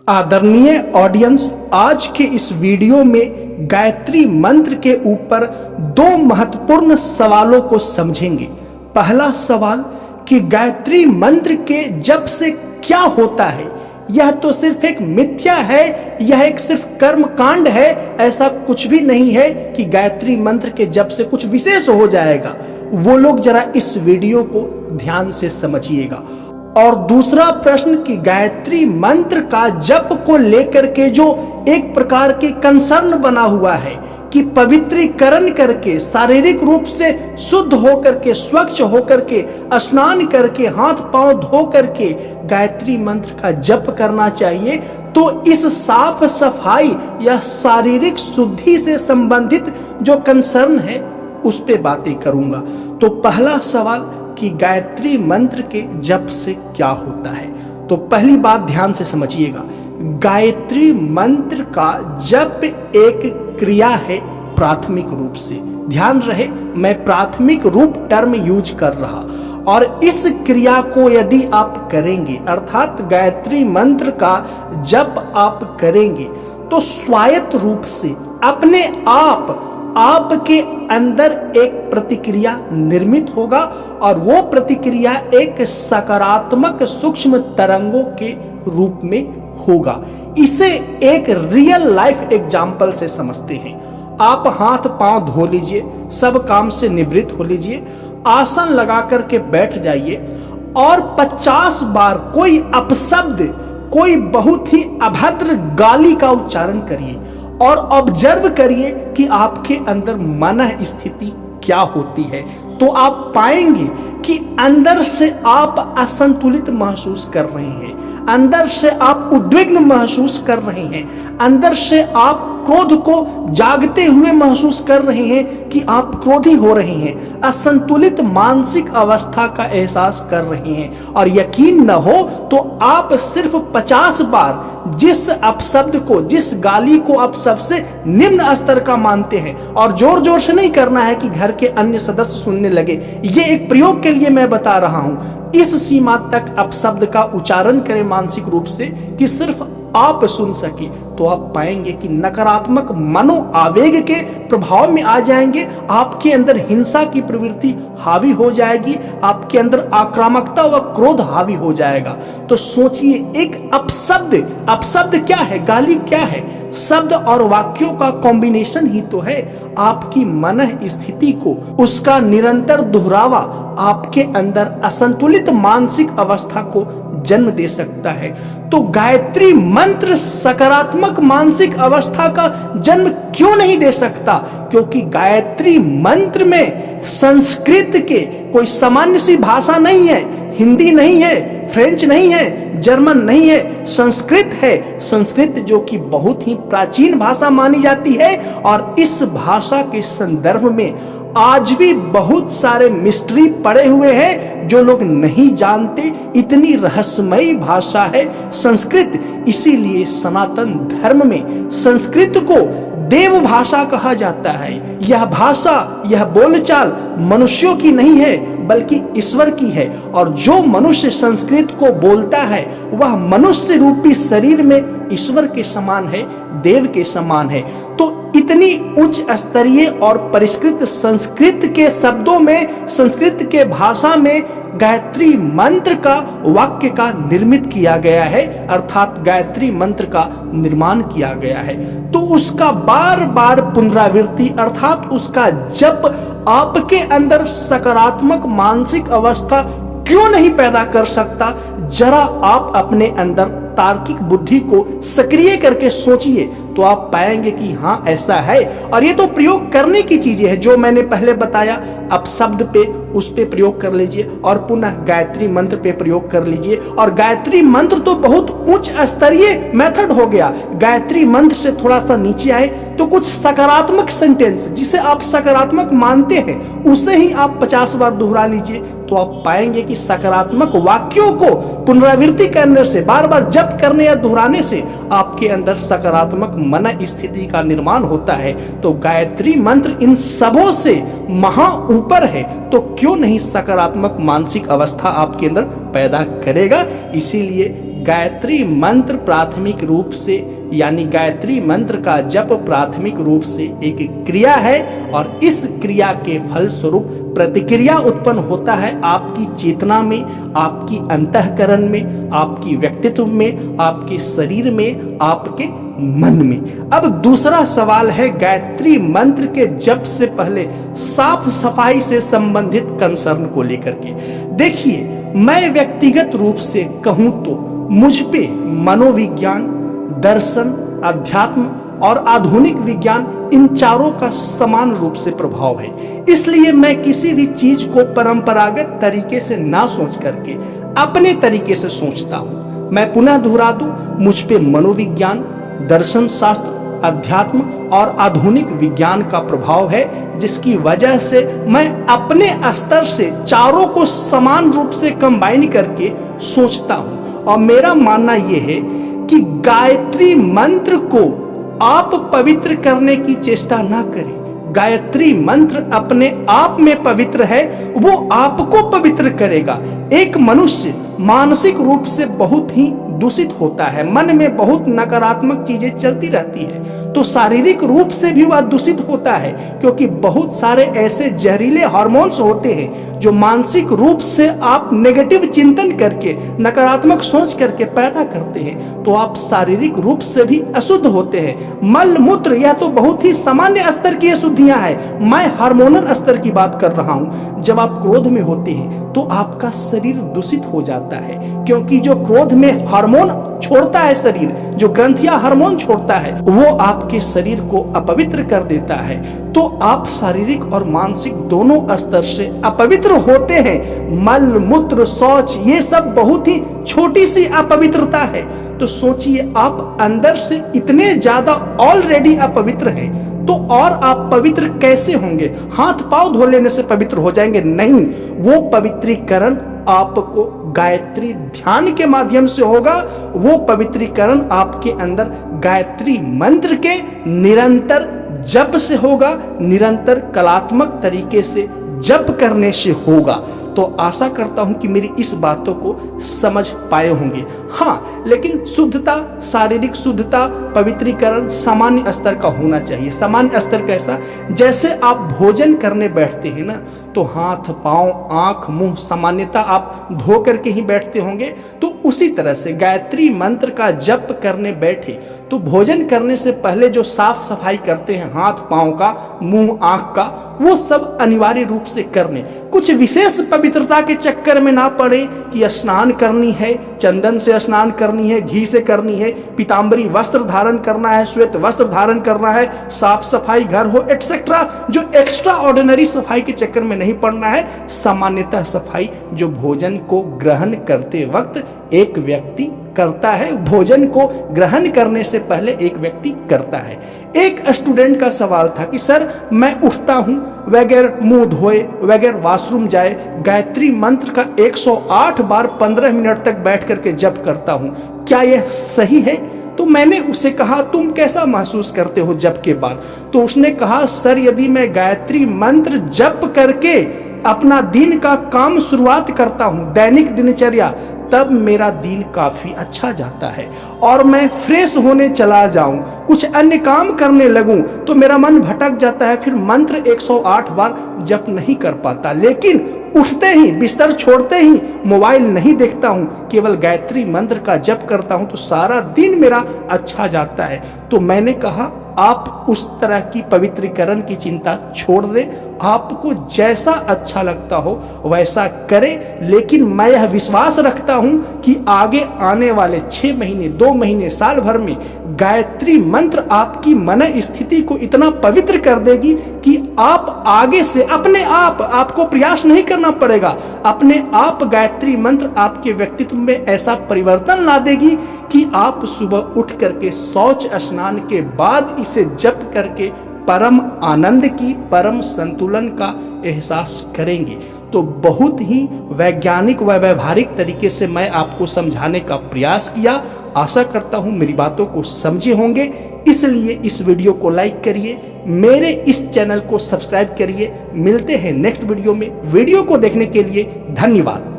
आदरणीय ऑडियंस, आज के इस वीडियो में गायत्री मंत्र के ऊपर दो महत्वपूर्ण सवालों को समझेंगे। पहला सवाल कि गायत्री मंत्र के जप से क्या होता है। यह तो सिर्फ एक मिथ्या है, यह एक सिर्फ कर्म कांड है। ऐसा कुछ भी नहीं है कि गायत्री मंत्र के जप से कुछ विशेष हो जाएगा। वो लोग जरा इस वीडियो को ध्यान से समझिएगा। और दूसरा प्रश्न कि गायत्री मंत्र का जप को लेकर के जो एक प्रकार की कंसर्न बना हुआ है कि पवित्रीकरण करके शारीरिक रूप से शुद्ध होकर के, स्वच्छ होकर के, स्नान करके, हाथ पांव धो करके गायत्री मंत्र का जप करना चाहिए, तो इस साफ सफाई या शारीरिक शुद्धि से संबंधित जो कंसर्न है उस पे बातें करूंगा। तो पहला सवाल कि गायत्री मंत्र के जप से क्या होता है। तो पहली बात ध्यान से समझिएगा, गायत्री मंत्र का जप एक क्रिया है प्राथमिक रूप से। ध्यान रहे, मैं प्राथमिक रूप टर्म यूज कर रहा। और इस क्रिया को यदि आप करेंगे, अर्थात गायत्री मंत्र का जप आप करेंगे, तो स्वायत्त रूप से अपने आप आपके अंदर एक प्रतिक्रिया निर्मित होगा और वो प्रतिक्रिया एक सकारात्मक सूक्ष्म तरंगों के रूप में होगा। इसे एक रियल लाइफ एग्जाम्पल से समझते हैं। आप हाथ पांव धो लीजिए, सब काम से निवृत्त हो लीजिए, आसन लगा करके बैठ जाइए और 50 बार कोई अपशब्द, कोई बहुत ही अभद्र गाली का उच्चारण करिए और ऑब्जर्व करिए कि आपके अंदर मन स्थिति क्या होती है। तो आप पाएंगे कि अंदर से आप असंतुलित महसूस कर रहे हैं, अंदर से आप उद्विग्न महसूस कर रहे हैं, अंदर से आप क्रोध को जागते हुए महसूस कर रहे हैं कि आप क्रोधी हो रहे हैं, असंतुलित मानसिक अवस्था का एहसास कर रहे हैं। और यकीन न हो तो आप सिर्फ 50 बार जिस अपशब्द को, जिस गाली को आप सबसे निम्न स्तर का मानते हैं, और जोर जोर से नहीं करना है कि घर के अन्य सदस्य सुनने लगे, ये एक प्रयोग के लिए मैं बता रहा हूं, इस सीमा तक अपशब्द का उच्चारण करें मानसिक रूप से कि सिर्फ आप सुन सके, तो आप पाएंगे कि नकारात्मक मनो आवेग के प्रभाव में आ जाएंगे, आपके अंदर हिंसा की प्रवृत्ति हावी हो जाएगी, आपके अंदर आक्रामकता व क्रोध हावी हो जाएगा। तो सोचिए, एक अपशब्द क्या है, गाली क्या है, शब्द और वाक्यों का कॉम्बिनेशन ही तो है। आपकी मन स्थिति को, उसका निरंतर दोहरावा आपके अंदर असंतुलित मानसिक अवस्था को जन्म दे सकता है। तो गायत्री मंत्र सकारात्मक मानसिक अवस्था का जन्म क्यों नहीं दे सकता? क्योंकि गायत्री मंत्र में संस्कृत के कोई सामान्य सी भाषा नहीं है, हिंदी नहीं है, फ्रेंच नहीं है, जर्मन नहीं है, संस्कृत है। संस्कृत जो कि बहुत ही प्राचीन भाषा मानी जाती है, और इस भाषा के संदर्भ में आज भी बहुत सारे मिस्ट्री पड़े हुए हैं जो लोग नहीं जानते। इतनी रहस्यमयी भाषा है संस्कृत। इसीलिए सनातन धर्म में संस्कृत को देव भाषा कहा जाता है। यह भाषा, यह बोलचाल मनुष्यों की नहीं है बल्कि ईश्वर की है। और जो मनुष्य संस्कृत को बोलता है वह मनुष्य रूपी शरीर में ईश्वर के समान है, देव के समान है। तो इतनी उच्च स्तरीय और परिष्कृत संस्कृत के शब्दों में, संस्कृत के भाषा में गायत्री मंत्र का वाक्य का निर्मित किया गया है, अर्थात गायत्री मंत्र का निर्माण किया गया है। तो उसका बार बार पुनरावृत्ति, अर्थात उसका जप आपके अंदर सकारात्मक मानसिक अवस्था क्यों नहीं पैदा कर सकता? जरा आप अपने अंदर तार्किक बुद्धि को सक्रिय करके सोचिए, तो आप पाएंगे कि हाँ, ऐसा है। और ये तो प्रयोग करने की चीजें हैं जो मैंने पहले बताया। अपशब्द पे, उस पे प्रयोग कर लीजिए और पुनः गायत्री मंत्र पे प्रयोग कर लीजिए। और गायत्री मंत्र तो बहुत उच्च स्तरीय मेथड हो गया। गायत्री मंत्र से थोड़ा सा नीचे आए तो कुछ सकारात्मक सेंटेंस, जिसे आप सकारात्मक मानते हैं, उसे ही आप 50 बार दोहरा लीजिए, तो आप पाएंगे कि सकारात्मक वाक्यों को पुनरावृत्ति करने से, बार बार जप करने या दोहराने से आपके अंदर सकारात्मक मन स्थिति का निर्माण होता है। तो गायत्री मंत्र इन सबों से महा ऊपर है, तो क्यों नहीं सकारात्मक मानसिक अवस्था आपके अंदर पैदा करेगा। इसीलिए गायत्री मंत्र प्राथमिक रूप से यानी गायत्री मंत्र का जप प्राथमिक रूप से एक क्रिया है और इस क्रिया के फलस्वरूप प्रतिक्रिया उत्पन्न होता है आपकी चेतना में, आपकी अंतःकरण में, आपकी व्यक्तित्व में, आपके शरीर में, आपके मन में। अब दूसरा सवाल है गायत्री मंत्र के जप से पहले साफ सफाई से संबंधित कंसर्न को लेकर के। देखिए, मैं व्यक्तिगत रूप से कहूं तो मुझ पे मनोविज्ञान, दर्शन, अध्यात्म और आधुनिक विज्ञान इन चारों का समान रूप से प्रभाव है। इसलिए मैं किसी भी चीज को परंपरागत तरीके से ना सोच करके अपने तरीके से सोचता हूं। मैं पुनः दोहरा दूं, मुझ पे मनोविज्ञान, दर्शन शास्त्र, अध्यात्म और आधुनिक विज्ञान का प्रभाव है, जिसकी वजह से मैं अपने स्तर से चारों को समान रूप से कंबाइन करके सोचता हूं। और मेरा मानना यह है कि गायत्री मंत्र को आप पवित्र करने की चेष्टा ना करें। गायत्री मंत्र अपने आप में पवित्र है, वो आपको पवित्र करेगा। एक मनुष्य मानसिक रूप से बहुत ही दूषित होता है, मन में बहुत नकारात्मक चीजें चलती रहती है, तो शारीरिक रूप से भी वह दूषित होता है, क्योंकि बहुत सारे ऐसे जहरीले हार्मोन्स होते हैं जो मानसिक रूप से आप नेगेटिव चिंतन करके, नकारात्मक सोच करके पैदा करते हैं, तो आप शारीरिक रूप से भी अशुद्ध होते हैं। मल मूत्र यह तो बहुत ही सामान्य स्तर की अशुद्धियां हैं, मैं हार्मोनल स्तर की बात कर रहा हूं। जब आप क्रोध में होते हैं तो आपका शरीर दूषित हो जाता है, क्योंकि जो क्रोध में हार्मोन छोड़ता है शरीर, जो ग्रंथियां हार्मोन छोड़ता है, वो आपके शरीर को अपवित्र कर देता है। तो आप शारीरिक और मानसिक दोनों स्तर से अपवित्र होते हैं। मल मूत्र शौच ये सब बहुत ही छोटी सी अपवित्रता है। तो सोचिए, आप अंदर से इतने ज्यादा ऑलरेडी अपवित्र हैं, तो और आप पवित्र कैसे होंगे? हाथ पांव धो लेने से पवित्र हो जाएंगे? नहीं, वो पवित्रीकरण आपको गायत्री ध्यान के माध्यम से होगा। वो पवित्रीकरण आपके अंदर गायत्री मंत्र के निरंतर जप से होगा, निरंतर कलात्मक तरीके से जप करने से होगा। तो आशा करता हूं कि मेरी इस बातों को समझ पाए होंगे। हाँ, लेकिन शुद्धता, शारीरिक शुद्धता, पवित्रीकरण सामान्य स्तर का होना चाहिए। सामान्य स्तर कैसा? जैसे आप भोजन करने बैठते हैं ना, तो हाथ पांव आंख मुंह सामान्यता आप धो करके ही बैठते होंगे। तो उसी तरह से गायत्री मंत्र का जप करने बैठे तो भोजन करने से पहले जो साफ सफाई करते हैं हाथ पांव का, मुंह आंख का, वो सब अनिवार्य रूप से करने। कुछ विशेष पवित्रता के चक्कर में ना पड़े कि स्नान करनी है, चंदन से स्नान करनी है, घी से करनी है, पीतांबरी वस्त्र धारण करना है, श्वेत वस्त्र धारण करना है, साफ सफाई घर हो एक्सेट्रा, जो एक्स्ट्रा ऑर्डिनरी सफाई के चक्कर में नहीं पड़ना है। सामान्यतः सफाई जो भोजन को ग्रहण करते वक्त एक व्यक्ति करता है, भोजन को ग्रहण करने से पहले एक व्यक्ति करता है। एक स्टूडेंट का सवाल था कि सर, मैं उठता हूं बगैर मुंह धोए, बगैर वॉशरूम जाए, गायत्री मंत्र का 108 बार 15 मिनट तक बैठ करके जप करता हूं, क्या यह सही है? तो मैंने उसे कहा, तुम कैसा महसूस करते हो जप के बाद? तो उसने कहा, सर, यदि मैं गायत्री मंत्र जप करके अपना दिन का काम शुरुआत करता हूं, दैनिक दिनचर्या, तब मेरा दिन काफी अच्छा जाता है और मैं फ्रेश होने चला जाऊं, कुछ अन्य काम करने लगूं तो मेरा मन भटक जाता है, फिर मंत्र 108 बार जप नहीं कर पाता। लेकिन उठते ही, बिस्तर छोड़ते ही मोबाइल नहीं देखता हूं, केवल गायत्री मंत्र का जप करता हूं, तो सारा दिन मेरा अच्छा जाता है। तो मैंने कहा, आप उस तरह की पवित्रीकरण की चिंता छोड़ दें, आपको जैसा अच्छा लगता हो वैसा करें। लेकिन मैं यह विश्वास रखता हूं कि आगे आने वाले 6 महीने, 2 महीने, साल भर में गायत्री मंत्र आपकी मन स्थिति को इतना पवित्र कर देगी कि आप आगे से अपने आप, आपको प्रयास नहीं करना पड़ेगा, अपने आप गायत्री मंत्र आपके व्यक्तित्व में ऐसा परिवर्तन ला देगी कि आप सुबह उठ करके शौच स्नान के बाद इसे जप करके परम आनंद की, परम संतुलन का एहसास करेंगे। तो बहुत ही वैज्ञानिक व व्यवहारिक तरीके से मैं आपको समझाने का प्रयास किया। आशा करता हूं मेरी बातों को समझे होंगे, इसलिए इस वीडियो को लाइक करिए, मेरे इस चैनल को सब्सक्राइब करिए। मिलते हैं नेक्स्ट वीडियो में। वीडियो को देखने के लिए धन्यवाद।